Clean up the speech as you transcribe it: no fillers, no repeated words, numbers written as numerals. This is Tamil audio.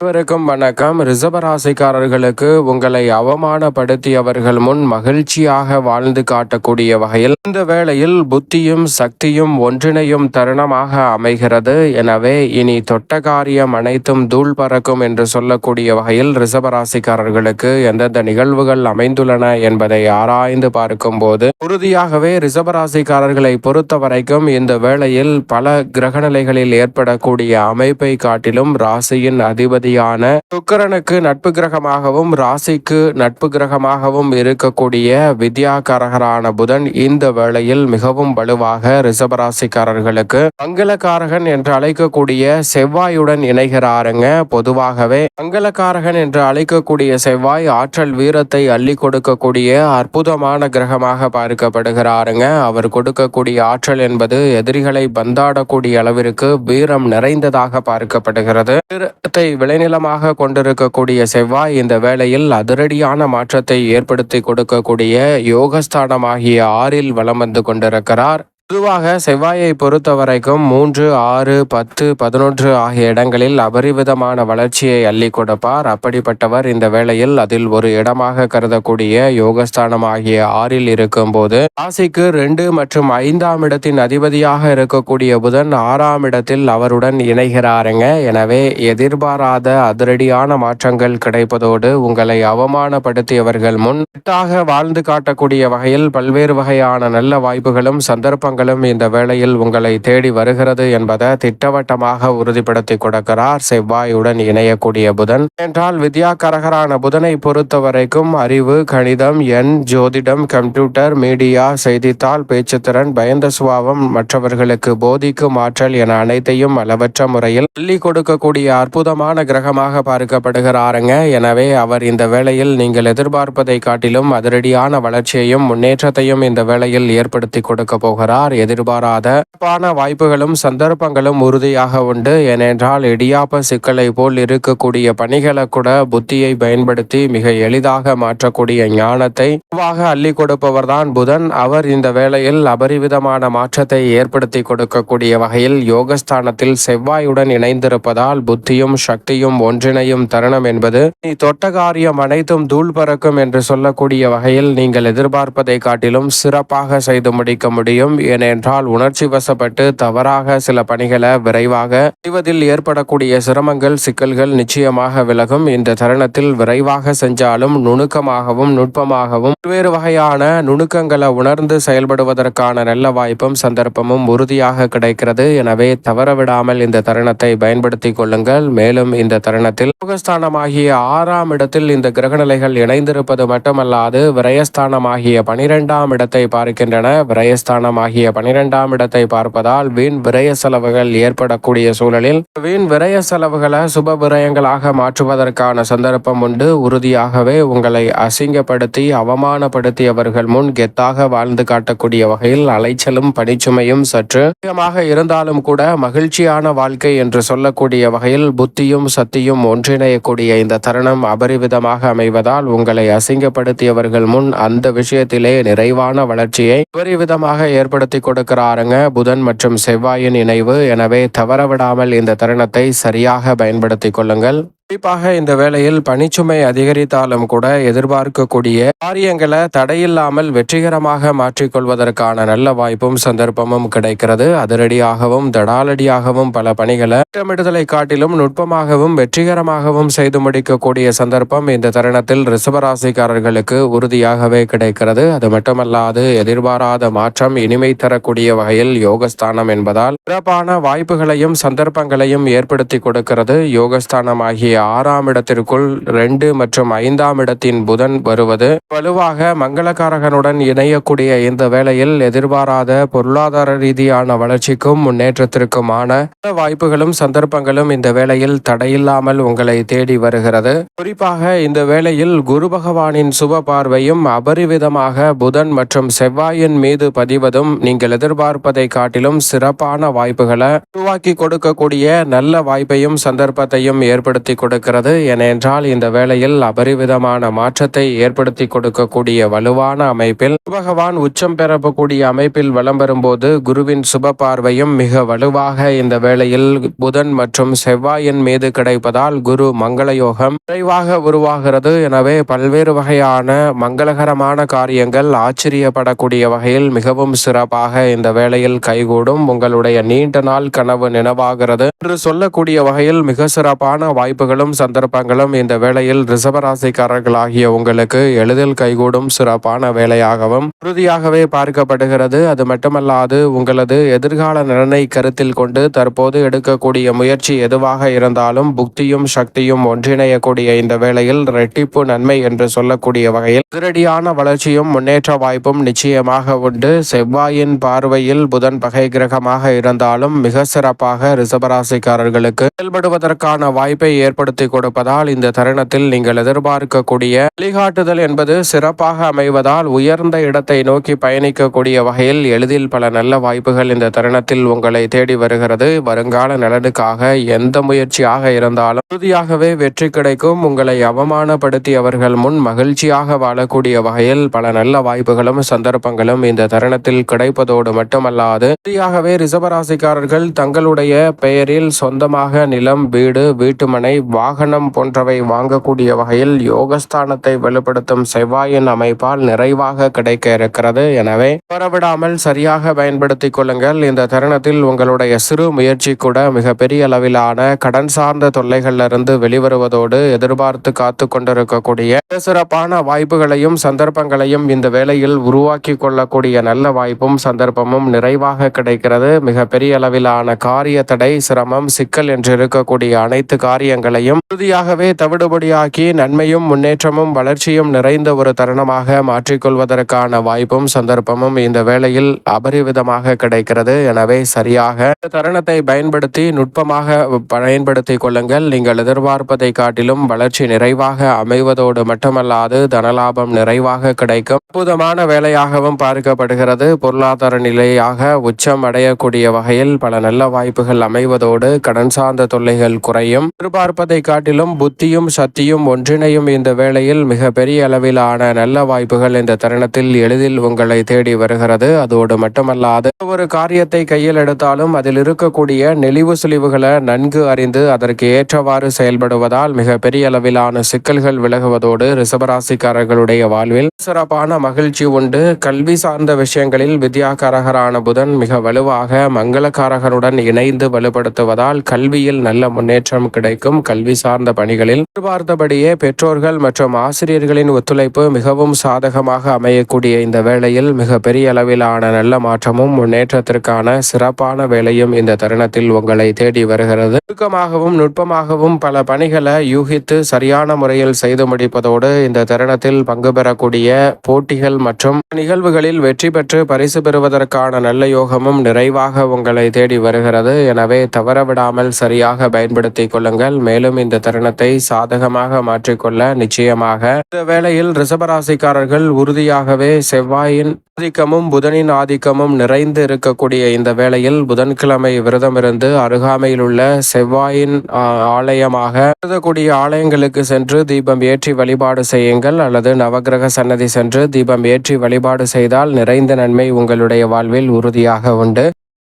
அனைவருக்கும் வணக்கம். ரிஷபராசிக்காரர்களுக்கு உங்களை அவமானப்படுத்தியவர்கள் முன் மகிழ்ச்சியாக வாழ்ந்து காட்டக்கூடிய வகையில் இந்த வேளையில் புத்தியும் சக்தியும் ஒன்றிணையும் தருணமாக அமைகிறது. எனவே இனி தொட்ட காரியம் அனைத்தும் தூள் பறக்கும் என்று சொல்லக்கூடிய வகையில் ரிஷபராசிக்காரர்களுக்கு எந்தெந்த நிகழ்வுகள் அமைந்துள்ளன என்பதை ஆராய்ந்து பார்க்கும் போது உறுதியாகவே ரிஷபராசிக்காரர்களை பொறுத்த வரைக்கும் இந்த வேளையில் பல கிரகநிலைகளில் ஏற்படக்கூடிய அமைப்பை காட்டிலும் ராசியின் அதிபதி சுக்கிரனுக்கு நட்பு கிரகமாகவும் ராசிக்கு நட்பு கிரகமாகவும் இருக்கக்கூடிய வித்யாகாரகரான புதன் இந்த வேளையில் மிகவும் வலுவாக ரிஷபராசிக்காரர்களுக்கு மங்களகாரகன் என்று அழைக்கக்கூடிய செவ்வாயுடன் இணைகிறாருங்க. பொதுவாகவே மங்களகாரகன் என்று அழைக்கக்கூடிய செவ்வாய் ஆற்றல் வீரத்தை அள்ளி கொடுக்கக்கூடிய அற்புதமான கிரகமாக பார்க்கப்படுகிறாருங்க. அவர் கொடுக்கக்கூடிய ஆற்றல் என்பது எதிரிகளை பந்தாடக்கூடிய அளவிற்கு வீரம் நிறைந்ததாக பார்க்கப்படுகிறது. விளைநிலமாக கொண்டிருக்கக்கூடிய செவ்வாய் இந்த வேளையில் அதிரடியான மாற்றத்தை ஏற்படுத்தி கொடுக்கக்கூடிய யோகஸ்தானமாகிய 6 வலம் வந்து கொண்டிருக்கிறார். பொதுவாக செவ்வாயை பொறுத்த வரைக்கும் 3, 6, 10, 11 ஆகிய இடங்களில் அபரிவிதமான வளர்ச்சியை அள்ளி கொடுப்பார். அப்படிப்பட்டவர் இந்த வேளையில் அதில் ஒரு இடமாக கருதக்கூடிய யோகஸ்தானம் ஆகிய 6 இருக்கும் போது ராசிக்கு 2 மற்றும் 5ஆம் இடத்தின் அதிபதியாக இருக்கக்கூடிய புதன் 6ஆம் இடத்தில் அவருடன் இணைகிறாருங்க. எனவே எதிர்பாராத அதிரடியான மாற்றங்கள் கிடைப்பதோடு உங்களை அவமானப்படுத்தியவர்கள் முன் வாழ்ந்து காட்டக்கூடிய வகையில் பல்வேறு வகையான நல்ல வாய்ப்புகளும் சந்தர்ப்பங்களும் இந்த வேளையில் உங்களை தேடி வருகிறது என்பதை திட்டவட்டமாக உறுதிப்படுத்தி கொடுக்கிறார் செவ்வாயுடன் இணையக்கூடிய புதன். என்றால் வித்யாகாரகரான புதனை பொறுத்த வரைக்கும் அறிவு, கணிதம், ஜோதிடம், கம்ப்யூட்டர், மீடியா, செய்தித்தாள், பேச்சுத்திறன், பயந்த சுபாவம், மற்றவர்களுக்கு போதிக்கும் ஆற்றல் என அனைத்தையும் அளவற்ற முறையில் அள்ளி கொடுக்கக்கூடிய அற்புதமான கிரகமாக பார்க்கப்படுகிறாருங்க. எனவே அவர் இந்த வேளையில் நீங்கள் எதிர்பார்ப்பதை காட்டிலும் அதிரடியான வளர்ச்சியையும் முன்னேற்றத்தையும் இந்த வேளையில் ஏற்படுத்தி கொடுக்க போகிறார். எதிர்பாராத வாய்ப்புகளும் சந்தர்ப்பங்களும் உறுதியாக உண்டு. ஏனென்றால் இடியாப்ப சிக்கலை போல் இருக்கக்கூடிய பணிகளை கூட புத்தியை பயன்படுத்தி மிக எளிதாக மாற்றக்கூடிய ஞானத்தை அள்ளி கொடுப்பவர்தான் புதன். அவர் இந்த வேளையில் அபரிவிதமான மாற்றத்தை ஏற்படுத்தி கொடுக்கக்கூடிய வகையில் யோகஸ்தானத்தில் செவ்வாயுடன் இணைந்திருப்பதால் புத்தியும் சக்தியும் ஒன்றிணையும் தருணம் என்பது நீ தொட்ட காரியம் அனைத்தும் தூள் பறக்கும் என்று சொல்லக்கூடிய வகையில் நீங்கள் எதிர்பார்ப்பதை காட்டிலும் சிறப்பாக செய்து முடிக்க முடியும். ஏனென்றால் உணர்ச்சி வசப்பட்டு தவறாக சில பணிகளை விரைவாக செய்வதில் ஏற்படக்கூடிய சிரமங்கள், சிக்கல்கள் நிச்சயமாக விலகும். இந்த தருணத்தில் விரைவாக செஞ்சாலும் நுணுக்கமாகவும் நுட்பமாகவும் பல்வேறு வகையான நுணுக்கங்களை உணர்ந்து செயல்படுவதற்கான நல்ல வாய்ப்பும் சந்தர்ப்பமும் உறுதியாக கிடைக்கிறது. எனவே தவறவிடாமல் இந்த தருணத்தை பயன்படுத்திக் கொள்ளுங்கள். மேலும் இந்த தருணத்தில் யோகஸ்தானமாகிய 6ஆம் இடத்தில் இந்த கிரகநிலைகள் இணைந்திருப்பது மட்டுமல்லாது விரயஸ்தானமாகிய 12ஆம் இடத்தை பார்க்கின்றன. விரயஸ்தானமாகிய 12ஆம் இடத்தை பார்ப்பதால் வீண் விரய செலவுகள் ஏற்படக்கூடிய சூழலில் வீண் விரய செலவுகளை சுப விரயங்களாக மாற்றுவதற்கான சந்தர்ப்பம் உண்டு. உறுதியாகவே உங்களை அசிங்கப்படுத்தி அவமானப்படுத்தியவர்கள் முன் கெத்தாக வாழ்ந்து காட்டக்கூடிய வகையில் அலைச்சலும் பணிச்சுமையும் சற்று அதிகமாக இருந்தாலும் கூட மகிழ்ச்சியான வாழ்க்கை என்று சொல்லக்கூடிய வகையில் புத்தியும் சக்தியும் ஒன்றிணையக்கூடிய இந்த தருணம் அபரிவிதமாக அமைவதால் உங்களை அசிங்கப்படுத்தியவர்கள் முன் அந்த விஷயத்திலே நிறைவான வளர்ச்சியை அபரிவிதமாக ஏற்படுத்தி கொடுக்கிறாருங்க புதன் மற்றும் செவ்வாயின் இணைவு. எனவே தவறவிடாமல் இந்த தருணத்தை சரியாக பயன்படுத்திக் கொள்ளுங்கள். குறிப்பாக இந்த வேளையில் பணிச்சுமை அதிகரித்தாலும் கூட எதிர்பார்க்கக்கூடிய காரியங்களை தடையில்லாமல் வெற்றிகரமாக மாற்றிக்கொள்வதற்கான நல்ல வாய்ப்பும் சந்தர்ப்பமும் கிடைக்கிறது. அதிரடியாகவும் தடாலடியாகவும் பல பணிகளை திட்டமிடுதலை காட்டிலும் நுட்பமாகவும் வெற்றிகரமாகவும் செய்து முடிக்கக்கூடிய சந்தர்ப்பம் இந்த தருணத்தில் ரிஷபராசிக்காரர்களுக்கு உறுதியாகவே கிடைக்கிறது. அது மட்டுமல்லாது எதிர்பாராத மாற்றம் இனிமை தரக்கூடிய வகையில் யோகஸ்தானம் என்பதால் சிறப்பான வாய்ப்புகளையும் சந்தர்ப்பங்களையும் ஏற்படுத்தி கொடுக்கிறது. யோகஸ்தானம் ஆகிய 6ஆம் இடத்திற்குள் 2 மற்றும் 5ஆம் இடத்தின் புதன் வருவது வலுவாக மங்களகாரகனுடன் இணையக்கூடிய இந்த வேளையில் எதிர்பாராத பொருளாதார ரீதியான வளர்ச்சிக்கும் முன்னேற்றத்திற்குமான வாய்ப்புகளும் சந்தர்ப்பங்களும் இந்த வேளையில் தடையில்லாமல் உங்களை தேடி வருகிறது. குறிப்பாக இந்த வேளையில் குரு பகவானின் சுப பார்வையும் அபரிவிதமாக புதன் மற்றும் செவ்வாயின் மீது பதிவதும் நீங்கள் எதிர்பார்ப்பதை காட்டிலும் சிறப்பான வாய்ப்புகளை உருவாக்கி கொடுக்கக்கூடிய நல்ல வாய்ப்பையும் சந்தர்ப்பத்தையும் ஏற்படுத்தி கொடுக்கிறது. ஏனென்றால் இந்த வேளையில் அபரிவிதமான மாற்றத்தை ஏற்படுத்தி கொடுக்கக்கூடிய வலுவான அமைப்பில் பகவான் உச்சம் பெறக்கூடிய அமைப்பில் வலம் வரும்போது குருவின் சுப பார்வையும் மிக வலுவாக இந்த வேளையில் புதன் மற்றும் செவ்வாயின் மீது கிடைப்பதால் குரு மங்கள யோகம் விரைவாக உருவாகிறது. எனவே பல்வேறு வகையான மங்களகரமான காரியங்கள் ஆச்சரியப்படக்கூடிய வகையில் மிகவும் சிறப்பாக இந்த வேளையில் கைகூடும். உங்களுடைய நீண்ட நாள் கனவு நினைவாகிறது என்று சொல்லக்கூடிய வகையில் மிக சிறப்பான வாய்ப்புகளும் சந்தர்ப்பங்களும் இந்த வேளையில் ரிஷபராசிக்காரர்களாகிய உங்களுக்கு எளிதில் கைகூடும் சிறப்பான வேலையாகவும் உறுதியாகவே பார்க்கப்படுகிறது. அது மட்டுமல்லாது உங்களது எதிர்கால நலனை கருத்தில் கொண்டு தற்போது எடுக்கக்கூடிய முயற்சி எதுவாக இருந்தாலும் புக்தியும் சக்தியும் ஒன்றிணையக்கூடிய இந்த வேளையில் ரெட்டிப்பு நன்மை என்று சொல்லக்கூடிய வகையில் அதிரடியான வளர்ச்சியும் முன்னேற்ற வாய்ப்பும் நிச்சயமாக உண்டு. செவ்வாயின் பார்வையில் புதன் பகை கிரகமாக இருந்தாலும் மிக சிறப்பாக ரிஷபராசிக்காரர்களுக்கு செயல்படுவதற்கான வாய்ப்பை ஏற்படுத்தி கொடுப்பதால் இந்த தருணத்தில் நீங்கள் எதிர்பார்க்கக்கூடிய வழிகாட்டுதல் என்பது சிறப்பாக அமைவதால் உயர்ந்த இடத்தை நோக்கி பயணிக்கக்கூடிய வகையில் எளிதில் பல நல்ல வாய்ப்புகள் இந்த தருணத்தில் உங்களை தேடி வருகிறது. வருங்கால நலனுக்காக எந்த முயற்சியாக இருந்தாலும் உறுதியாகவே வெற்றி கிடைக்கும். உங்களை அவமானப்படுத்தியவர்கள் முன் மகிழ்ச்சியாக வாழக்கூடிய வகையில் பல நல்ல வாய்ப்புகளும் சந்தர்ப்பங்களும் இந்த தருணத்தில் கிடைப்பதோடு மட்டுமல்லாது உறுதியாகவே ரிஷபராசிக்காரர்கள் தங்களுடைய பெயரில் சொந்தமாக நிலம், வீடு, வீட்டுமனை, வாகனம் போன்றவை வாங்கக்கூடிய வகையில் யோகஸ்தானத்தை வலுப்படுத்தும் செவ்வாயின் அமைப்பால் நிறைவாக கிடைக்க இருக்கிறது. எனவே வரவிடாமல் சரியாக பயன்படுத்திக் கொள்ளுங்கள். இந்த தருணத்தில் உங்களுடைய சிறு முயற்சி கூட மிக பெரிய அளவிலான கடன் சார்ந்த தொல்லைகளிலிருந்து வெளிவருவதோடு எதிர்பார்த்து காத்து கொண்டிருக்கக்கூடிய சிறப்பான வாய்ப்புகளையும் சந்தர்ப்பங்களையும் இந்த வேளையில் உருவாக்கி கொள்ளக்கூடிய நல்ல வாய்ப்பும் சந்தர்ப்பமும் நிறைவாக கிடைக்கிறது. மிக பெரிய அளவிலான காரிய தடை, சிரமம், சிக்கல் என்று இருக்கக்கூடிய அனைத்து காரியங்களையும் உறுதியாகவே தவிடுபடியாக்கி நன்மையும் முன்னேற்றமும் வளர்ச்சியும் நிறைந்த ஒரு தருணமாக மாற்றிக்கொள்வதற்கான வாய்ப்பும் சந்தர்ப்பமும் இந்த வேளையில் அபரிவிதமாக கிடைக்கிறது. எனவே சரியாக தருணத்தை பயன்படுத்தி நுட்பமாக பயன்படுத்தி கொள்ளுங்கள். நீங்கள் எதிர்பார்ப்பதை காட்டிலும் வளர்ச்சி நிறைவாக அமைவதோடு மட்டுமல்லாது தனலாபம் நிறைவாக கிடைக்கும் அற்புதமான வேலையாகவும் பார்க்கப்படுகிறது. பொருளாதார நிலையாக உச்சம் அடையக்கூடிய வகையில் பல நல்ல வாய்ப்புகள் அமைவதோடு கடன் சார்ந்த தொல்லைகள் குறையும். எதிர்பார்ப்பதை காட்டிலும் புத்தியும் சக்தியும் ஒன்றிணையும் இந்த வேளையில் மிக பெரிய அளவிலான நல்ல வாய்ப்புகள் இந்த தருணத்தில் எளிதில் உங்களை தேடி வருகிறது. அதோடு மட்டுமல்லாது ஒரு காரியத்தை கையில் எடுத்தாலும் அதில் இருக்கக்கூடிய நெளிவு சுழிவுகளை நன்கு அறிந்து அதற்கு ஏற்றவாறு செயல்படுவதால் மிக பெரிய அளவிலான சிக்கல்கள் விலகுவதோடு ரிஷபராசிக்காரர்களுடைய வாழ்வில் சிறப்பான மகிழ்ச்சி உண்டு. கல்வி சார்ந்த விஷயங்களில் வித்யாகாரகரான புதன் மிக வலுவாக மங்களகாரகனுடன் இணைந்து வலுப்படுத்துவதால் கல்வியில் நல்ல முன்னேற்றம் கிடைக்கும். கல்வி சார்ந்த பணிகளில் எதிர்பார்த்தபடியே பெற்றோர்கள் மற்றும் ஆசிரியர்களின் ஒத்துழைப்பு மிகவும் சாதகமாக அமையக்கூடிய இந்த வேளையில் மிக பெரிய அளவிலான நல்ல மாற்றமும் முன்னேற்றத்திற்கான சிறப்பான வேலையும் இந்த தருணத்தில் உங்களை தேடி வருகிறது. நுட்பமாகவும் நுட்பமாகவும் பல பணிகளை யூகித்து சரியான முறையில் செய்து முடிப்பதோடு இந்த தருணத்தில் பங்கு பெறக்கூடிய போட்டிகள் மற்றும் நிகழ்வுகளில் வெற்றி பெற்று பரிசு பெறுவதற்கான நல்ல யோகமும் நிறைவாக உங்களை தேடி வருகிறது. எனவே தவறவிடாமல் சரியாக பயன்படுத்திக் கொள்ளுங்கள். மேலும் இந்த தருணத்தை சாதகமாக மாற்றிக்கொள்ள நிச்சயமாக இந்த வேளையில் ரிஷபராசிக்காரர்கள் உறுதியாகவே செவ்வாயின் ஆதிக்கமும் புதனின் ஆதிக்கமும் நிறைந்து இருக்கக்கூடிய இந்த வேளையில் புதன்கிழமை விரதமிருந்து அருகாமையில் உள்ள செவ்வாயின் ஆலயமாக கருதக்கூடிய ஆலயங்களுக்கு சென்று தீபம் ஏற்றி வழிபாடு செய்யுங்கள். அல்லது நவகிரக சன்னதி சென்று தீபம் ஏற்றி வழிபாடு செய்தால் நிறைந்த நன்மை உங்களுடைய வாழ்வில் உறுதியாக உண்டு.